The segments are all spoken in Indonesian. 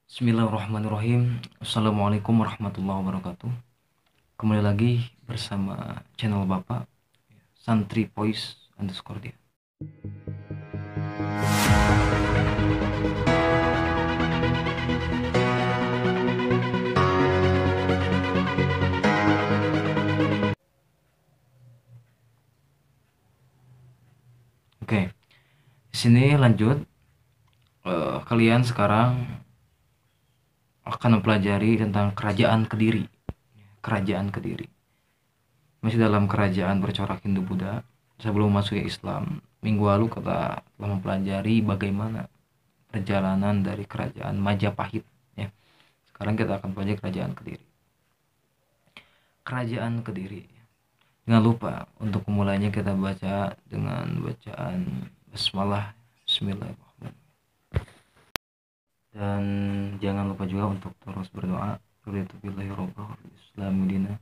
Bismillahirrahmanirrahim. Assalamualaikum warahmatullahi wabarakatuh. Kembali lagi bersama channel Bapak Santri Voice underscore dia. Oke, di sini lanjut. Kalian sekarang akan mempelajari tentang kerajaan Kediri. Kerajaan Kediri. Masih dalam kerajaan bercorak Hindu-Buddha. Sebelum masuk Islam, minggu lalu kita telah mempelajari bagaimana perjalanan dari kerajaan Majapahit. Ya. Sekarang kita akan pelajari kerajaan Kediri. Kerajaan Kediri. Jangan lupa untuk memulainya kita baca dengan bacaan basmalah, bismillahirrahmanirrahim. Dan jangan lupa juga untuk terus berdoa. Bismillahirrahmanirrahim.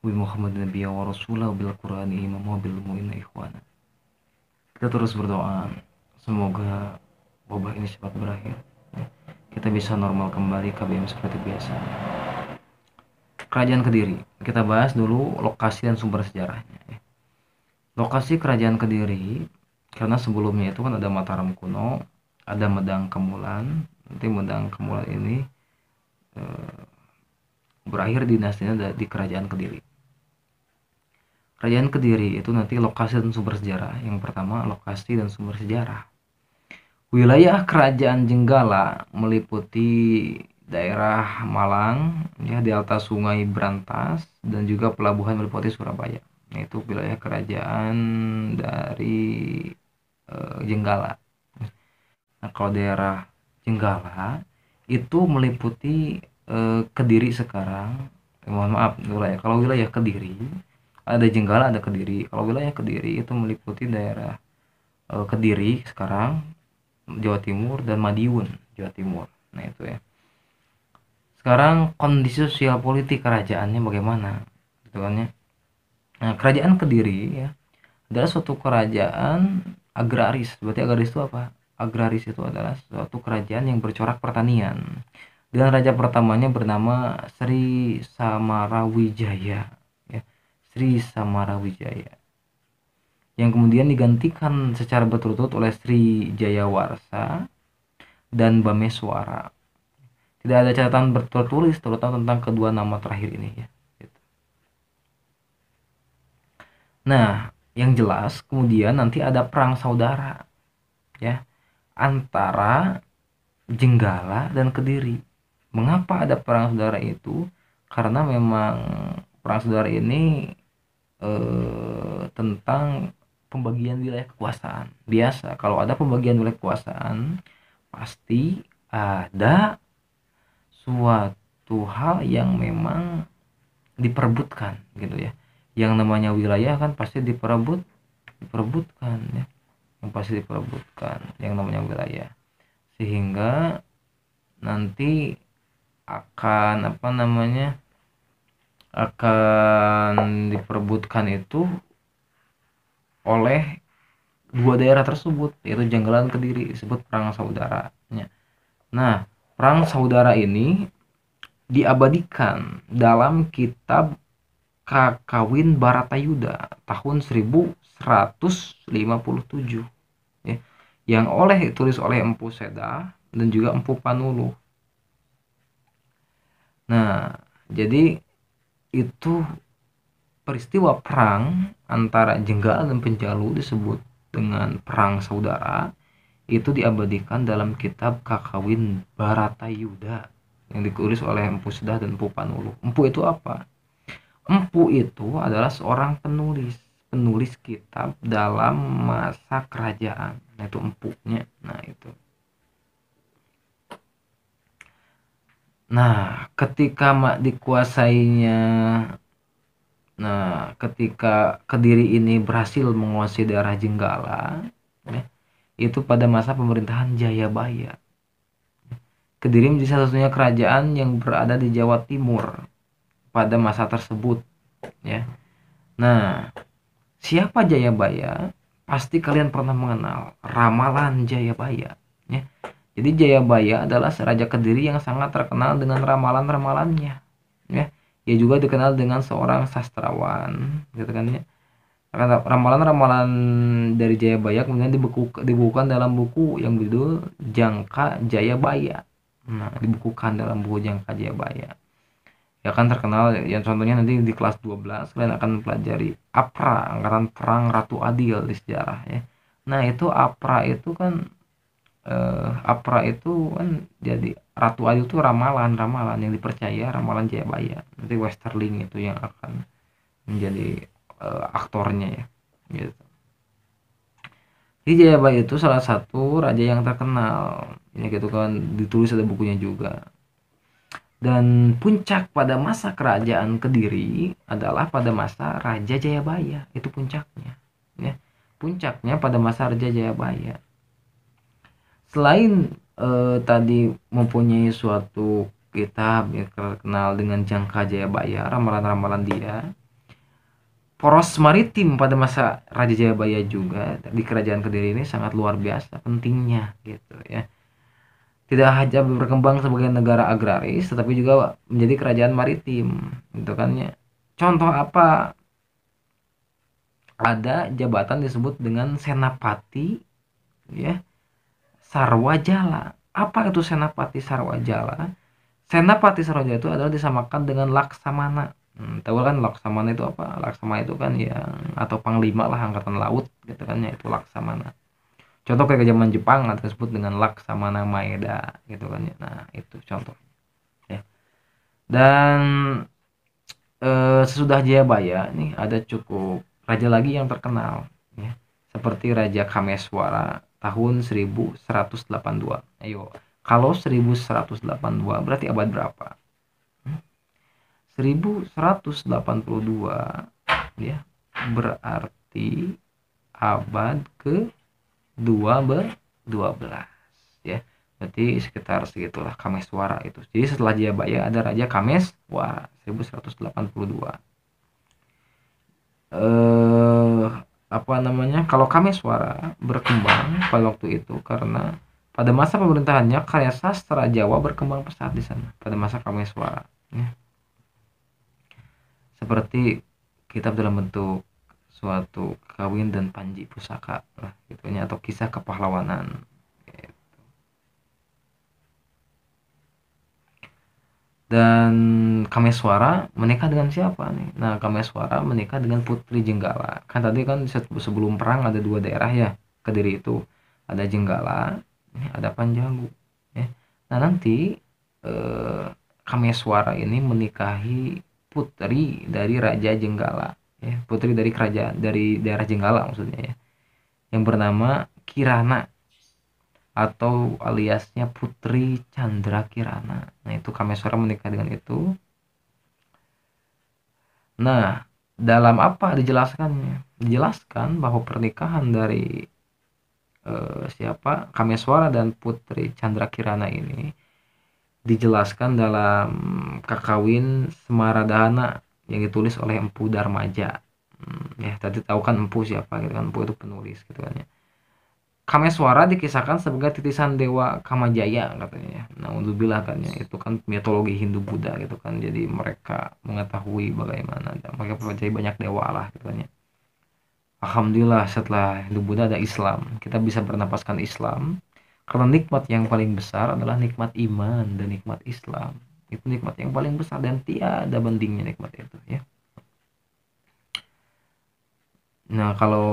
Wa Muhammad nabiyya wa rasulah bil Qur'ani imam wa bil mu'minina ikhwana. Kita terus berdoa semoga wabah ini cepat berakhir. Kita bisa normal kembali KBM seperti biasa. Kerajaan Kediri. Kita bahas dulu lokasi dan sumber sejarahnya. Lokasi kerajaan Kediri, karena sebelumnya itu kan ada Mataram kuno, ada Medang Kemulan. Nanti Medang Kemulan ini berakhir dinastinya di kerajaan Kediri. Kerajaan Kediri itu nanti lokasi dan sumber sejarah. Yang pertama, lokasi dan sumber sejarah. Wilayah kerajaan Jenggala meliputi daerah Malang, ya, delta Sungai Brantas, dan juga pelabuhan meliputi Surabaya. Itu wilayah kerajaan dari Jenggala. Nah, kalau daerah Jenggala itu meliputi Kediri sekarang. Mohon maaf, kalau wilayah Kediri ada Jenggala, ada Kediri. Kalau wilayah Kediri itu meliputi daerah Kediri sekarang, Jawa Timur, dan Madiun, Jawa Timur. Nah itu ya. Sekarang kondisi sosial politik kerajaannya bagaimana, gitu kan ya. Nah, kerajaan Kediri ya adalah suatu kerajaan agraris. Berarti agraris itu apa? Agraris itu adalah suatu kerajaan yang bercorak pertanian. Dan raja pertamanya bernama Sri Samarawijaya, ya. Sri Samarawijaya. Yang kemudian digantikan secara berturut-turut oleh Sri Jayawarsa dan Bameswara. Tidak ada catatan tertulis terutama tentang kedua nama terakhir ini ya. Nah, yang jelas kemudian nanti ada perang saudara ya antara Jenggala dan Kediri. Mengapa ada perang saudara itu? Karena memang perang saudara ini tentang pembagian wilayah kekuasaan. Biasa kalau ada pembagian wilayah kekuasaan pasti ada suatu hal yang memang diperebutkan gitu ya. Yang namanya wilayah kan pasti diperebutkan ya. Yang pasti diperebutkan yang namanya wilayah. Sehingga nanti akan akan diperebutkan itu oleh dua daerah tersebut, yaitu Jenggala dan Kediri, disebut perang saudaranya. Nah, perang saudara ini diabadikan dalam kitab Kakawin Baratayuda tahun 1157 ya, yang ditulis oleh Empu Sedah dan juga Empu Panuluh. Nah, jadi itu peristiwa perang antara Jenggala dan Penjalu disebut dengan perang saudara. Itu diabadikan dalam kitab Kakawin Baratayuda yang ditulis oleh Empu Sedah dan Empu Panuluh. Empu itu apa? Empu itu adalah seorang penulis kitab dalam masa kerajaan. Nah, itu empunya. Nah, itu. Nah, ketika dikuasainya, nah, ketika Kediri ini berhasil menguasai daerah Jenggala, ya, itu pada masa pemerintahan Jayabaya. Kediri menjadi satu-satunya kerajaan yang berada di Jawa Timur pada masa tersebut, ya. Nah, siapa Jayabaya? Pasti kalian pernah mengenal ramalan Jayabaya, ya. Jadi Jayabaya adalah Raja Kediri yang sangat terkenal dengan ramalan-ramalannya. Ya, ia juga dikenal dengan seorang sastrawan, gitu kan ya. Karena ramalan-ramalan dari Jayabaya kemudian dibukukan dalam buku yang berjudul Jangka Jayabaya. Nah, dibukukan dalam buku Jangka Jayabaya. Ya kan terkenal yang contohnya nanti di kelas 12 kalian akan pelajari APRA, Angkatan Perang Ratu Adil di sejarah ya. Nah, itu APRA itu kan APRA itu kan jadi Ratu Adil itu ramalan-ramalan yang dipercaya, ramalan Jayabaya. Nanti Westerling itu yang akan menjadi aktornya ya. Gitu. Jadi Jayabaya itu salah satu raja yang terkenal. Ya gitu kan, ditulis ada bukunya juga. Dan puncak pada masa kerajaan Kediri adalah pada masa Raja Jayabaya. Itu puncaknya. Ya. Puncaknya pada masa Raja Jayabaya. Selain tadi mempunyai suatu kitab yang terkenal dengan Jangka Jayabaya, ramalan-ramalan dia, poros maritim pada masa Raja Jayabaya juga di kerajaan Kediri ini sangat luar biasa pentingnya gitu ya. Tidak hanya berkembang sebagai negara agraris tetapi juga menjadi kerajaan maritim gitu kan ya. Contoh apa? Ada jabatan disebut dengan Senapati ya, Sarwajala. Apa itu Senapati Sarwajala? Senapati Sarwajala itu adalah disamakan dengan Laksamana. Tahu kan Laksamana itu apa? Laksamana itu kan yang atau panglima lah angkatan laut gitu kan ya, itu Laksamana. Contoh kayak zaman Jepang ada disebut dengan Laksamana Maeda gitu kan ya. Nah, itu contoh ya. Dan sesudah Jayabaya nih ada cukup raja lagi yang terkenal ya. Seperti Raja Kameswara tahun 1182. Ayo, kalau 1182 berarti abad berapa? 1182 ya. Berarti abad ke 12 ya. Berarti sekitar segitulah Kameswara itu. Jadi setelah Jayabaya ada Raja Kameswara 1182. Apa namanya? Kalau Kameswara berkembang pada waktu itu karena pada masa pemerintahannya karya sastra Jawa berkembang pesat di sana pada masa Kameswara ya. Seperti kitab dalam bentuk suatu kawin dan panji pusaka lah gitu ya, atau kisah kepahlawanan gitu. Dan Kameswara menikah dengan siapa nih? Nah, Kameswara menikah dengan Putri Jenggala. Kan tadi kan sebelum perang ada dua daerah ya, Kediri itu. Ada Jenggala, ada Panjalu. Ya. Nah, nanti Kameswara ini menikahi putri dari Raja Jenggala. Ya. Putri dari kerajaan, dari daerah Jenggala maksudnya ya. Yang bernama Kirana atau aliasnya Putri Chandra Kirana. Nah, itu Kameswara menikah dengan itu. Nah, dalam apa dijelaskannya? Dijelaskan bahwa pernikahan dari siapa? Kameswara dan Putri Chandra Kirana ini dijelaskan dalam Kakawin Semaradahana yang ditulis oleh Empu Darmaja. Ya, tadi tahu kan Empu siapa gitu kan? Empu itu penulis gitu kan ya. Kameswara dikisahkan sebagai titisan dewa Kamajaya katanya. Nah, Alhamdulillah kan ya, itu kan mitologi Hindu Buddha gitu kan. Jadi mereka mengetahui bagaimana dan mereka percaya banyak dewa lah gitu kan ya. Alhamdulillah setelah Hindu Buddha ada Islam. Kita bisa bernapaskan Islam karena nikmat yang paling besar adalah nikmat iman dan nikmat Islam. Itu nikmat yang paling besar dan tiada bandingnya nikmat itu ya. Nah, kalau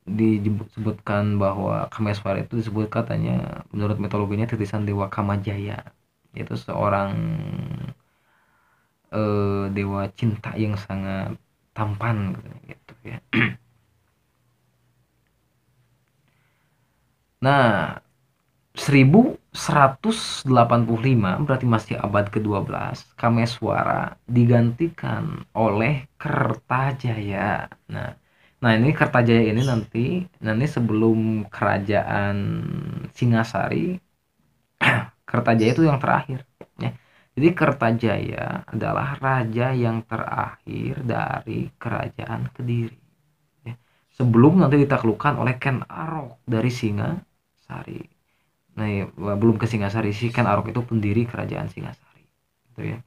disebutkan bahwa Kameswara itu disebut katanya menurut mitologinya titisan dewa Kamajaya, yaitu seorang dewa cinta yang sangat tampan gitu ya. Nah, 1185 berarti masih abad ke-12, Kameswara digantikan oleh Kertajaya. Nah, ini Kertajaya ini nanti sebelum kerajaan Singasari, Kertajaya itu yang terakhir ya. Jadi Kertajaya adalah raja yang terakhir dari kerajaan Kediri ya. Sebelum nanti ditaklukkan oleh Ken Arok dari Singasari. Nah, ya, belum ke Singasari sih, Ken Arok itu pendiri kerajaan Singasari. Gitu ya.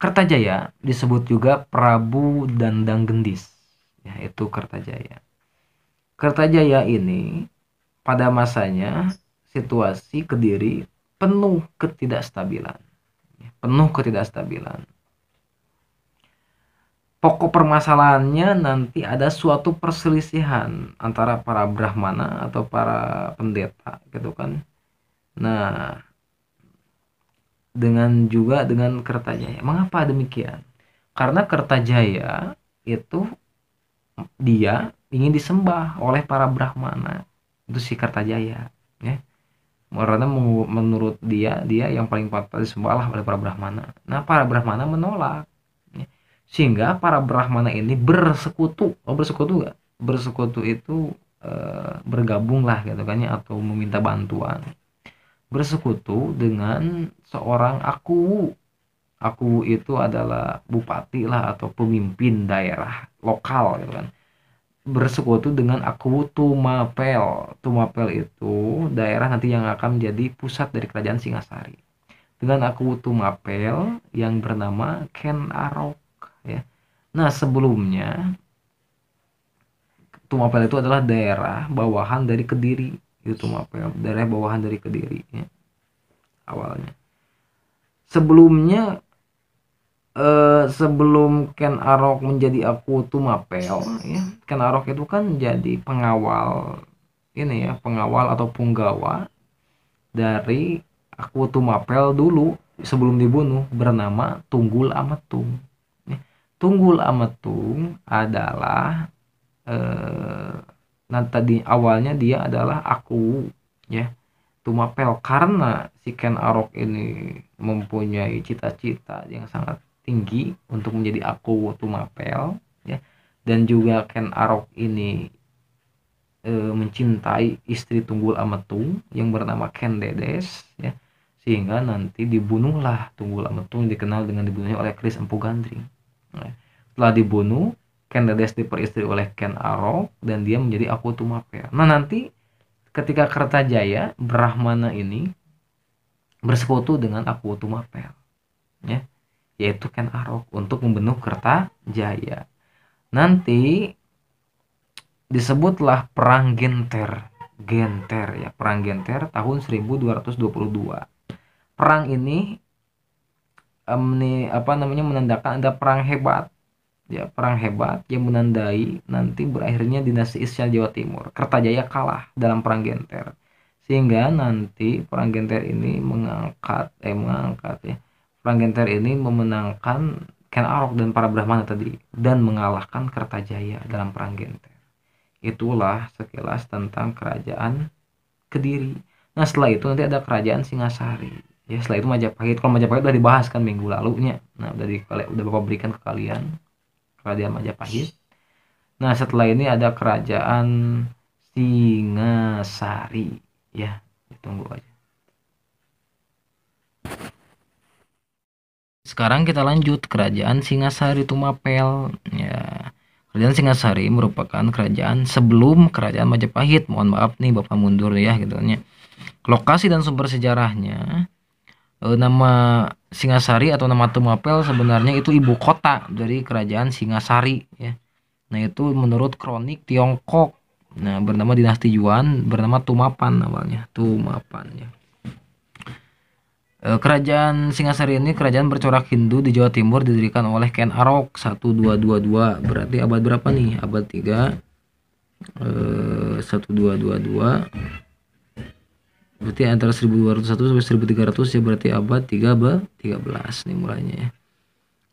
Kertajaya disebut juga Prabu Dandang Gendis. Ya, itu Kertajaya. Kertajaya ini pada masanya situasi Kediri penuh ketidakstabilan. Penuh ketidakstabilan. Pokok permasalahannya nanti ada suatu perselisihan antara para Brahmana atau para pendeta gitu kan. Nah, dengan Kertajaya. Mengapa demikian? Karena Kertajaya itu dia ingin disembah oleh para Brahmana. Itu si Kertajaya, ya. Karena menurut dia yang paling patut disembahlah oleh para Brahmana. Nah, para Brahmana menolak. Ya. Sehingga para Brahmana ini bersekutu. Oh, bersekutu gak? Bersekutu itu bergabung lah gitu kan ya, atau meminta bantuan. Bersekutu dengan seorang Aku itu adalah bupati lah atau pemimpin daerah lokal gitu kan. Bersekutu dengan Aku Tumapel. Tumapel itu daerah nanti yang akan menjadi pusat dari kerajaan Singasari. Dengan Aku Tumapel yang bernama Ken Arok ya. Nah, sebelumnya Tumapel itu adalah daerah bawahan dari Kediri. Itu Tumapel, daerah bawahan dari Kediri ya, awalnya. Sebelumnya sebelum Ken Arok menjadi Aku Tumapel ya, Ken Arok itu kan jadi pengawal ini ya, pengawal atau punggawa dari Aku Tumapel dulu sebelum dibunuh, bernama Tunggul Ametung. Tunggul Ametung adalah nah tadi awalnya dia adalah Aku ya Tumapel, karena si Ken Arok ini mempunyai cita-cita yang sangat tinggi untuk menjadi Aku Tumapel ya, dan juga Ken Arok ini mencintai istri Tunggul Ametung yang bernama Ken Dedes ya, sehingga nanti dibunuhlah Tunggul Ametung, dikenal dengan dibunuhnya oleh Kris Empu Gandring. Nah, setelah dibunuh, Ken Dedes diperistri oleh Ken Arok dan dia menjadi Aku Tumapel. Nah, nanti ketika Kertajaya, Brahmana ini bersekutu dengan Aku Tumapel ya, yaitu Ken Arok untuk membunuh Kertajaya. Nanti disebutlah Perang Genter ya, Perang Genter tahun 1222. Perang ini menandakan ada perang hebat ya, perang hebat yang menandai nanti berakhirnya dinasti Isya Jawa Timur. Kertajaya kalah dalam Perang Genter, sehingga nanti Perang Genter ini mengangkat ya, Perang Genter ini memenangkan Ken Arok dan para Brahmana tadi dan mengalahkan Kertajaya dalam Perang Genter. Itulah sekilas tentang kerajaan Kediri. Nah, setelah itu nanti ada kerajaan Singasari. Ya, setelah itu Majapahit. Kalau Majapahit udah dibahas kan minggu lalunya. Nah, udah Bapak berikan ke kalian kerajaan Majapahit. Nah, setelah ini ada kerajaan Singasari. Ya, ditunggu aja. Sekarang kita lanjut kerajaan Singasari Tumapel. Ya, kerajaan Singasari merupakan kerajaan sebelum kerajaan Majapahit. Mohon maaf nih Bapak mundur ya gitu kan ya. Lokasi dan sumber sejarahnya, nama Singasari atau nama Tumapel sebenarnya itu ibu kota dari kerajaan Singasari ya. Nah, itu menurut kronik Tiongkok. Nah, bernama dinasti Yuan, bernama Tumapan awalnya, Tumapan ya. Kerajaan Singasari ini kerajaan bercorak Hindu di Jawa Timur, didirikan oleh Ken Arok 1222. Berarti abad berapa nih? Abad 3. 1222. Berarti antara 1201 sampai 1300 ya, berarti abad 13 nih mulainya ya.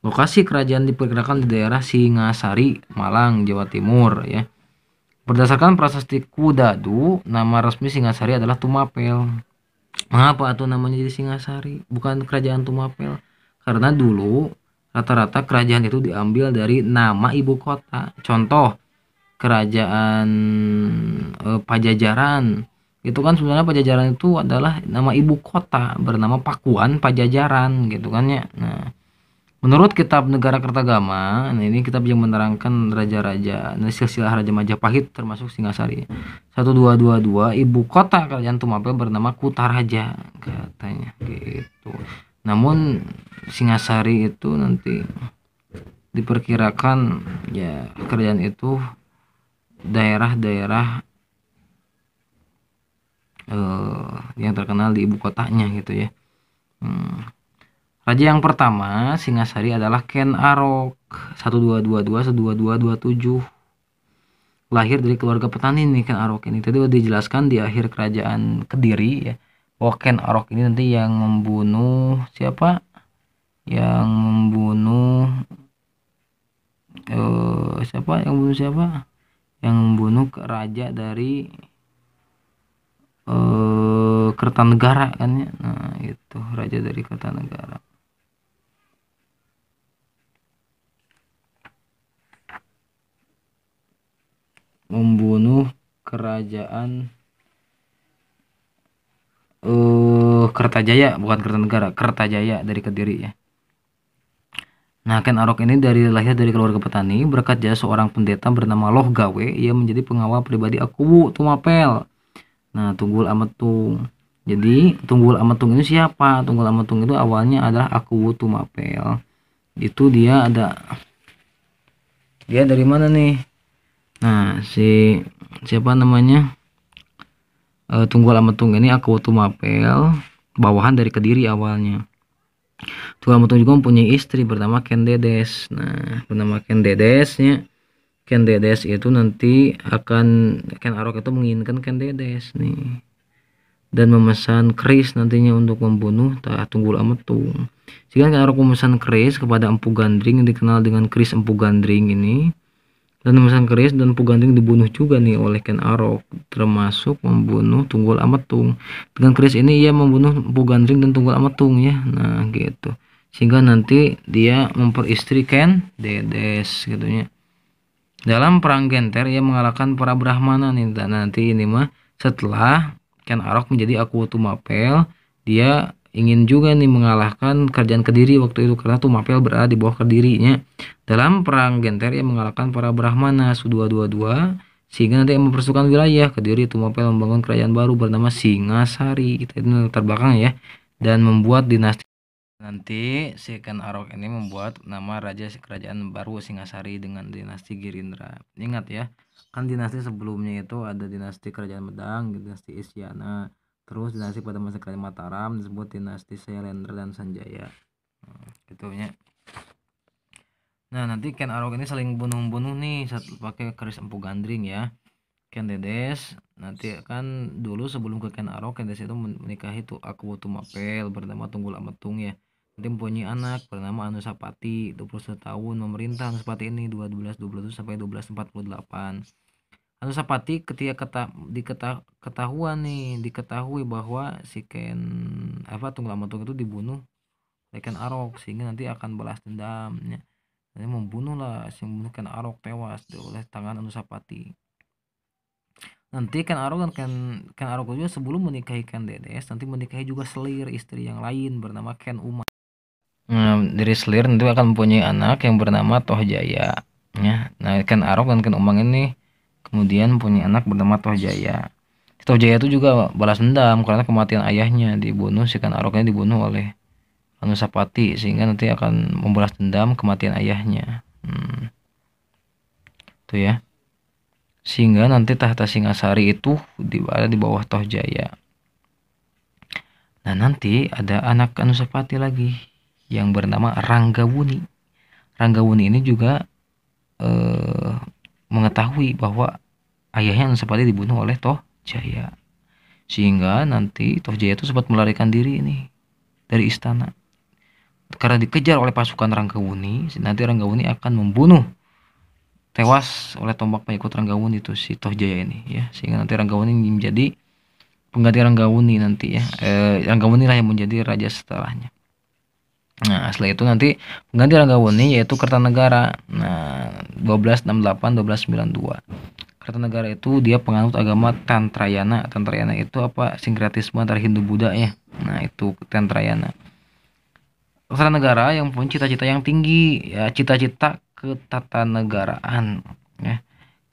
Lokasi kerajaan diperkirakan di daerah Singasari, Malang, Jawa Timur ya. Berdasarkan prasasti Kudadu, nama resmi Singasari adalah Tumapel. Mengapa tuh namanya jadi Singasari, bukan kerajaan Tumapel? Karena dulu rata-rata kerajaan itu diambil dari nama ibu kota. Contoh, kerajaan Pajajaran. Itu kan sebenarnya Pajajaran itu adalah nama ibu kota, bernama Pakuan Pajajaran gitu kan ya. Nah, Menurut kitab Negara Kertagama, nah ini kitab yang menerangkan raja-raja, nah silsilah Raja Majapahit termasuk Singasari. 1222 ibu kota kerajaan Tumapel bernama Kutaraja katanya gitu. Namun Singasari itu nanti diperkirakan ya kerajaan itu daerah-daerah yang terkenal di ibu kotanya gitu ya. Raja yang pertama Singasari adalah Ken Arok 1222-1227. Lahir dari keluarga petani nih Ken Arok ini. Tadi udah dijelaskan di akhir kerajaan Kediri ya. Bahwa Ken Arok ini nanti yang membunuh siapa? Yang membunuh siapa? Yang membunuh siapa? Yang membunuh raja dari Kertanegara kan ya. Nah, itu raja dari Kertanegara. Membunuh kerajaan Kertajaya, bukan Kertanegara, Kertajaya dari Kediri ya. Nah, Ken Arok ini lahir dari keluarga petani, berkat jasa seorang pendeta bernama Loh Gawe, ia menjadi pengawal pribadi Akuwu Tumapel. Nah, Tunggul Ametung. Jadi, Tunggul Ametung ini siapa? Tunggul Ametung itu awalnya adalah Akuwu Tumapel. Itu dia dari mana nih? Nah, siapa namanya? Tunggul Ametung ini Akuwu Tumapel, bawahan dari Kediri awalnya. Tunggul Ametung juga mempunyai istri bernama Ken Dedes. Nah, bernama Ken Dedesnya. Ken Dedes itu nanti Ken Arok itu menginginkan Ken Dedes nih. Dan memesan keris nantinya untuk membunuh Tunggul Ametung. Sehingga Ken Arok memesan keris kepada Empu Gandring yang dikenal dengan keris Empu Gandring ini. Dan memesan keris dan Empu Gandring dibunuh juga nih oleh Ken Arok, termasuk membunuh Tunggul Ametung. Dengan keris ini ia membunuh Empu Gandring dan Tunggul Ametung ya. Nah, gitu. Sehingga nanti dia memperistri Ken Dedes gitu ya. Dalam perang Genter ia mengalahkan para Brahmana nih. Dan nanti ini mah setelah Ken Arok menjadi Akuwu Tumapel, dia ingin juga nih mengalahkan kerajaan Kediri waktu itu karena Tumapel berada di bawah Kedirinya. Dalam perang Genter ia mengalahkan para Brahmana 1222 sehingga nanti mempersatukan wilayah Kediri. Tumapel membangun kerajaan baru bernama Singasari. Kita ini terbelakang ya, dan membuat dinasti. Nanti si Ken Arok ini membuat nama raja kerajaan baru Singasari dengan dinasti Girindra. Ingat ya, kan dinasti sebelumnya itu ada dinasti kerajaan Medang, dinasti Isyana, terus dinasti pada masa kerajaan Mataram disebut dinasti Syailendra dan Sanjaya. Gitu ya. Nah, nanti Ken Arok ini saling bunuh-bunuh nih pakai keris Empu Gandring ya. Ken Dedes nanti kan dulu sebelum ke Ken Arok, Ken Dedes itu menikahi tuh Akuwu Tumapel bernama Tunggul Ametung ya. Nanti mempunyai anak bernama Anusapati, 21 tahun memerintah. Anusapati ini 1227 sampai 1248. Anusapati ketika diketahui bahwa si Tunggul Ametung itu dibunuh oleh Ken Arok, sehingga nanti akan balas dendamnya. Nanti membunuhlah Ken Arok tewas oleh tangan Anusapati. Nanti Ken Arok juga sebelum menikahi Ken Dedes nanti menikahi juga Selir, istri yang lain bernama Ken Uma. Nah, dari Selir nanti akan mempunyai anak yang bernama Tohjaya ya. Nah, Ken Arok dan Ken Umang ini kemudian mempunyai anak bernama Tohjaya. Tohjaya itu juga balas dendam karena kematian ayahnya, dibunuh si Ken Aroknya dibunuh oleh Anusapati, sehingga nanti akan membalas dendam kematian ayahnya. Tuh ya. Sehingga nanti tahta Singasari itu ada di bawah Tohjaya. Nah, nanti ada anak Anusapati lagi yang bernama Ranggawuni. Ranggawuni ini juga mengetahui bahwa ayahnya Anusapati dibunuh oleh Tohjaya. Sehingga nanti Tohjaya itu sempat melarikan diri ini dari istana. Karena dikejar oleh pasukan Ranggawuni, nanti Ranggawuni akan membunuh tewas oleh tombak pengikut Ranggawuni itu si Tohjaya ini ya, sehingga nanti Ranggawuni menjadi pengganti Ranggawuni nanti ya. Ranggawuni lah yang menjadi raja setelahnya. Nah, setelah itu nanti pengganti Ranggawuni yaitu Kertanegara. Nah, 1268-1292. Kertanegara itu dia penganut agama Tantrayana. Tantrayana itu apa? Sinkretisme antara Hindu Buddha ya. Nah, itu Tantrayana. Tata negara yang punya cita-cita yang tinggi, ya cita-cita ketatanegaraan, ya.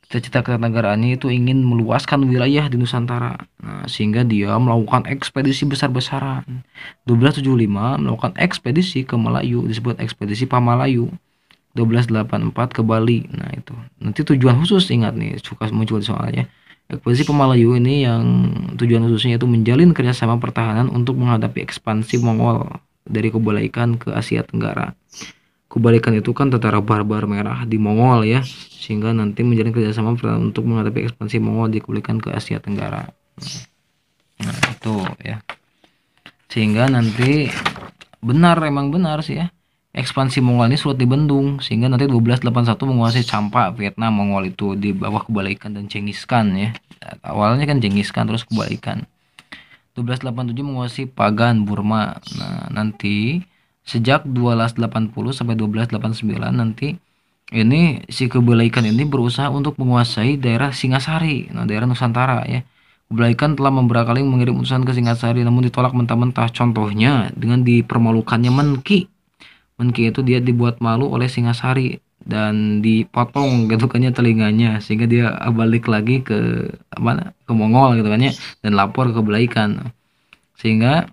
Cita-cita ketatanegaraan itu ingin meluaskan wilayah di Nusantara. Nah, sehingga dia melakukan ekspedisi besar-besaran. 1275 melakukan ekspedisi ke Melayu, disebut ekspedisi Pamalayu. 1284 ke Bali. Nah, itu. Nanti tujuan khusus, ingat nih, suka muncul soalnya. Ekspedisi Pamalayu ini yang tujuan khususnya itu menjalin kerjasama pertahanan untuk menghadapi ekspansi Mongol dari Kublai Khan ke Asia Tenggara. Kublai Khan itu kan tentara barbar merah di Mongol ya, sehingga nanti menjalin kerjasama untuk menghadapi ekspansi Mongol di Kublai Khan ke Asia Tenggara. Nah, itu ya. Sehingga nanti emang benar sih ya. Ekspansi Mongol ini sulit dibendung sehingga nanti 1281 menguasai Champa, Vietnam. Mongol itu di bawah Kublai Khan dan Genghis Khan ya. Awalnya kan Genghis Khan terus Kublai Khan. 1287 menguasai Pagan, Burma. Nah, nanti sejak 1280 sampai 1289 nanti ini si Kublai Khan ini berusaha untuk menguasai daerah Singasari, nah daerah Nusantara ya. Kublai Khan telah beberapa kali mengirim utusan ke Singasari namun ditolak mentah-mentah. Contohnya dengan dipermalukannya Menki. Menki itu dia dibuat malu oleh Singasari dan dipotong gitu kan ya telinganya sehingga dia balik lagi ke mana ke Mongol gitu kan ya dan lapor ke Kublai Khan. Sehingga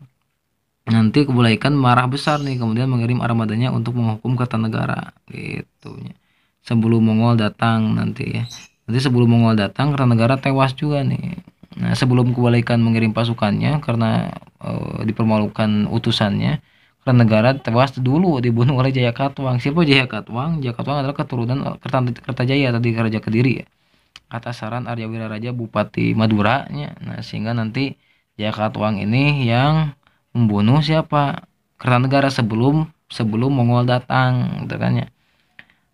nanti Kublai Khan marah besar nih kemudian mengirim armadanya untuk menghukum Kartanegara gitu ya. Sebelum Mongol datang nanti ya. Nanti sebelum Mongol datang Kartanegara tewas juga nih. Nah, sebelum Kublai Khan mengirim pasukannya karena dipermalukan utusannya, Kartanegara tewas dulu dibunuh oleh Jayakatwang. Siapa Jayakatwang? Jayakatwang adalah keturunan Kertajaya tadi Raja Kediri ya. Atas saran Arya Wiraraja Bupati Madura-nya. Nah, sehingga nanti Jayakatwang ini yang membunuh siapa? Kertanegara sebelum sebelum Mongol datang gitu kan ya.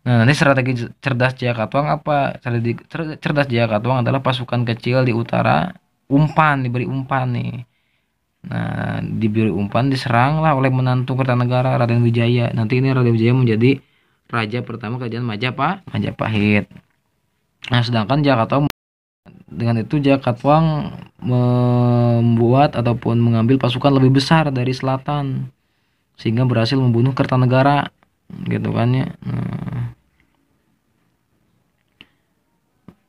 Nah, nanti strategi cerdas Jayakatwang apa? Strategi cerdas Jayakatwang adalah pasukan kecil di utara umpan, diberi umpan nih. Nah, diberi umpan diseranglah oleh menantu Kertanegara Raden Wijaya. Nanti ini Raden Wijaya menjadi raja pertama kerajaan Majapahit. Nah, sedangkan Jayakatwang dengan itu Jayakatwang membuat ataupun mengambil pasukan lebih besar dari selatan sehingga berhasil membunuh Kertanegara gitu kan ya. Nah,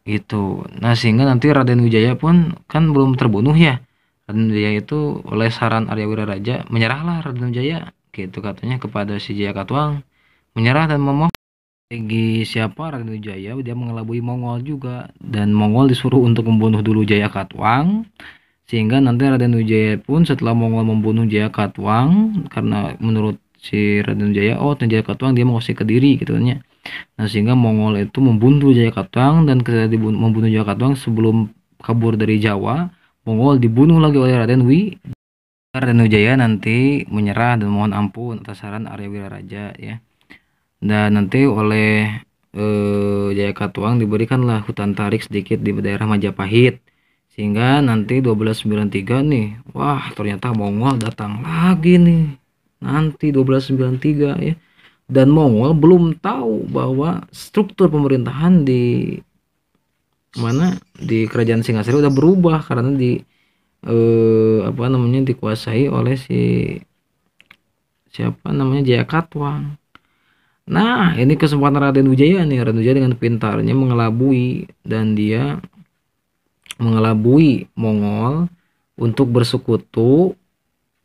itu. Nah, sehingga nanti Raden Wijaya pun kan belum terbunuh ya. Raden Wijaya itu oleh saran Arya Wiraraja menyerahlah Raden Wijaya gitu katanya kepada si Jayakatwang, menyerah dan memohon strategi siapa Raden Wijaya dia mengelabui Mongol juga dan Mongol disuruh untuk membunuh dulu Jayakatwang sehingga nanti Raden Wijaya pun setelah Mongol membunuh Jayakatwang karena menurut si Raden Wijaya Jayakatwang dia menguasai Kediri gitu kan ya. Nah, sehingga Mongol itu membunuh Jayakatwang dan ketika membunuh Jayakatwang sebelum kabur dari Jawa, Mongol dibunuh lagi oleh Raden Wijaya nanti menyerah dan mohon ampun atas saran Arya Wiraraja ya. Dan nanti oleh Jayakatwang diberikanlah hutan tarik sedikit di daerah Majapahit sehingga nanti 1293 nih wah ternyata Mongol datang lagi nih nanti 1293 ya dan Mongol belum tahu bahwa struktur pemerintahan di mana di kerajaan Singasari udah berubah karena apa namanya dikuasai oleh siapa namanya Jayakatwang. Nah, ini kesempatan Raden Wijaya nih. Raden Wijaya dengan pintarnya mengelabui dan dia mengelabui Mongol untuk bersekutu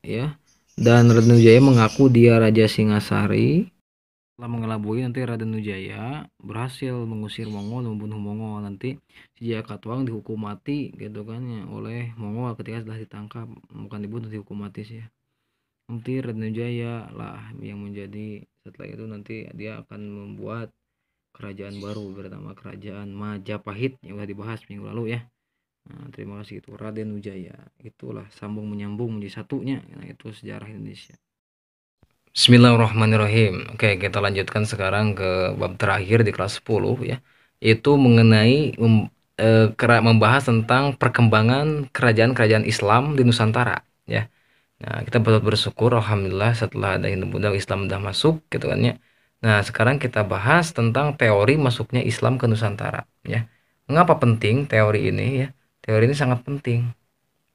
ya. Dan Raden Wijaya mengaku dia Raja Singasari. Setelah mengelabui nanti Raden Wijaya berhasil mengusir Mongol, membunuh Mongol. Nanti si Jayakatwang dihukum mati gitu kan ya oleh Mongol ketika sudah ditangkap, bukan dibunuh, dihukum mati sih ya. Nanti Raden Wijaya lah yang menjadi setelah itu nanti dia akan membuat kerajaan baru bernama Kerajaan Majapahit yang sudah dibahas minggu lalu ya. Nah, terima kasih itu Raden Wijaya. Itulah sambung menyambung menjadi satunya. Nah, itu sejarah Indonesia. Bismillahirrahmanirrahim. Oke, kita lanjutkan sekarang ke bab terakhir di kelas 10 ya. Itu mengenai membahas tentang perkembangan kerajaan-kerajaan Islam di Nusantara ya. Nah, kita patut bersyukur alhamdulillah setelah ada undang-undang Islam udah masuk gitu kan ya. Nah, sekarang kita bahas tentang teori masuknya Islam ke Nusantara ya. Mengapa penting teori ini ya? Teori ini sangat penting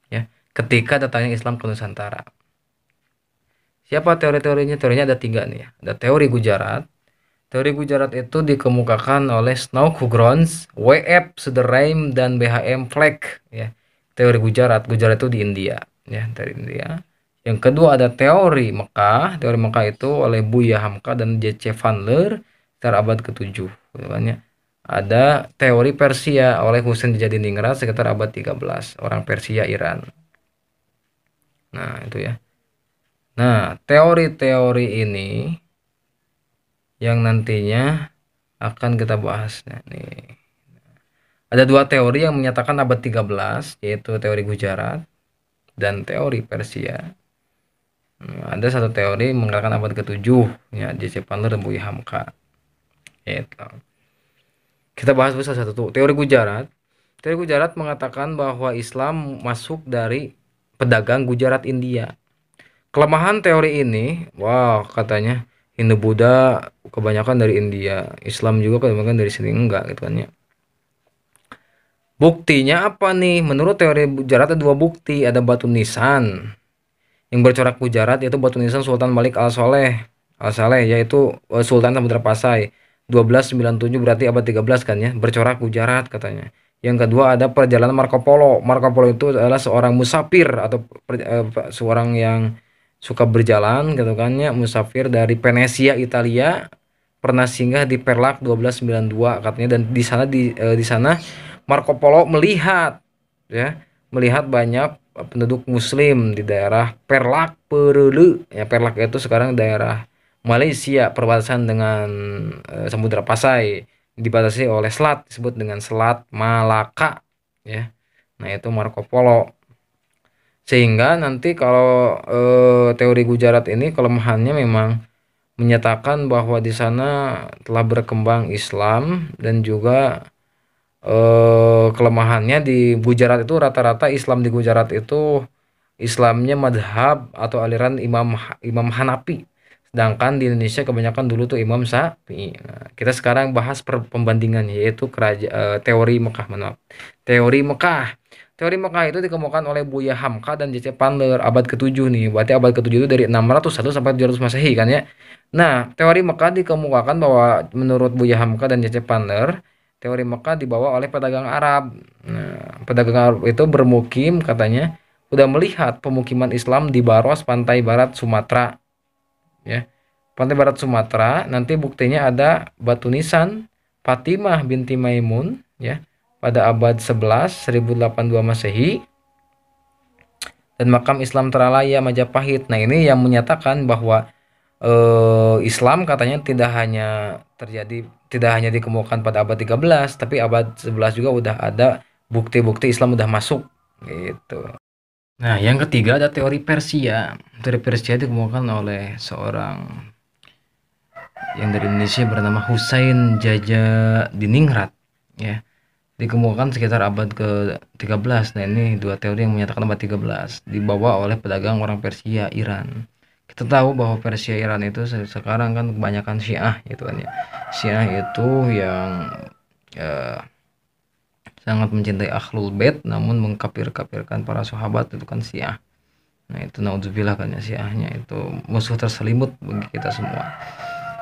ya ketika datangnya Islam ke Nusantara. Siapa teori-teorinya? Teorinya ada 3 nih ya. Ada teori Gujarat. Teori Gujarat itu dikemukakan oleh Snow Hugrons, W.F. Suderheim, dan B.H.M. Fleck ya. Teori Gujarat, Gujarat itu di India ya, dari India. Yang kedua ada teori Mekah. Teori Mekah itu oleh Buya Hamka dan J.C. Vandler sekitar abad ke-7 gitu kan ya. Ada teori Persia oleh Husain Jadiningrat sekitar abad 13, orang Persia Iran. Nah, itu ya. Nah, teori-teori ini yang nantinya akan kita bahas. Nah, nih. Ada 2 teori yang menyatakan abad 13, yaitu teori Gujarat dan teori Persia. Ada satu teori mengatakan abad ke-7, ya, J.C. Pandler dan Buya Hamka. Gitu. Kita bahas satu satu. Teori Gujarat. Teori Gujarat mengatakan bahwa Islam masuk dari pedagang Gujarat India. Kelemahan teori ini, wah katanya Hindu Buddha kebanyakan dari India, Islam juga kebanyakan dari sini, enggak gitu kan ya. Buktinya apa nih? Menurut teori Gujarat ada 2 bukti, ada batu nisan yang bercorak Gujarat yaitu batu nisan Sultan Malik Al-Saleh yaitu Sultan Samudra Pasai 1297 berarti abad 13 kan ya, bercorak Gujarat katanya. Yang kedua ada perjalanan Marco Polo. Marco Polo itu adalah seorang musafir atau seorang yang suka berjalan gitu kan ya, musafir dari Venesia Italia, pernah singgah di Perlak 1292 katanya, dan di sana Marco Polo melihat ya, melihat banyak penduduk muslim di daerah Perlak Perelu ya. Perlak itu sekarang daerah Malaysia perbatasan dengan Samudra Pasai, dibatasi oleh selat disebut dengan Selat Malaka ya. Nah, itu Marco Polo. Sehingga nanti kalau teori Gujarat ini kelemahannya memang menyatakan bahwa di sana telah berkembang Islam, dan juga kelemahannya di Gujarat itu rata-rata Islam di Gujarat itu Islamnya madhab atau aliran Imam Hanafi, sedangkan di Indonesia kebanyakan dulu tuh Imam Syafi'i. Nah, kita sekarang bahas pembandingan, yaitu teori Mekah, teori Mekah. Teori Mekah itu dikemukakan oleh Buya Hamka dan J.C. Pandler abad ke-7 nih. Berarti abad ke-7 itu dari 601 sampai 700 Masehi kan ya. Nah, teori Mekah dikemukakan bahwa menurut Buya Hamka dan J.C. Pandler, teori Mekah dibawa oleh pedagang Arab. Nah, pedagang Arab itu bermukim katanya udah melihat pemukiman Islam di Baros, pantai barat Sumatera ya. Pantai barat Sumatera, nanti buktinya ada batu nisan Fatimah binti Maimun ya pada abad 11 1082 Masehi, dan makam Islam Teralaya Majapahit. Nah, ini yang menyatakan bahwa Islam katanya tidak hanya dikemukakan pada abad 13, tapi abad 11 juga udah ada bukti-bukti Islam udah masuk gitu. Nah, yang ketiga ada teori Persia. Teori Persia dikemukakan oleh seorang yang dari Indonesia bernama Husain Jajadiningrat ya. Dikemukakan sekitar abad ke-13. Nah, ini 2 teori yang menyatakan abad 13 dibawa oleh pedagang orang Persia Iran. Kita tahu bahwa Persia Iran itu sekarang kan kebanyakan Syiah gitu kan ya. Syiah itu yang sangat mencintai Ahlul Bait namun mengkafir-kafirkan para sahabat, itu kan Syiah. Nah, itu naudzubillah kan ya, Syiahnya itu musuh terselimut bagi kita semua.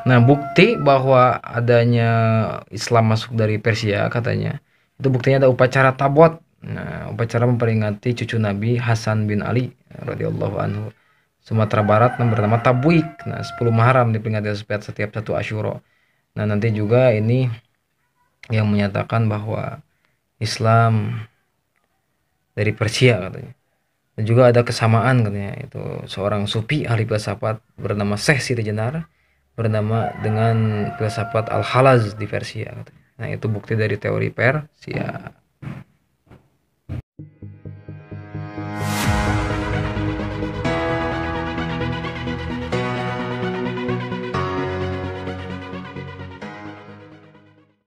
Nah, bukti bahwa adanya Islam masuk dari Persia katanya, itu buktinya ada upacara Tabot. Nah, upacara memperingati cucu Nabi Hasan bin Ali radhiyallahu anhu Sumatera Barat yang bernama Tabwik. Nah, 10 Muharram diperingati setiap 1 Asyura. Nah, nanti juga ini yang menyatakan bahwa Islam dari Persia katanya. Dan juga ada kesamaan katanya, itu seorang sufi ahli filsafat bernama Syekh Sirjenar bernama dengan filsafat Al-Halaz di Persia katanya. Nah, itu bukti dari teori Persia.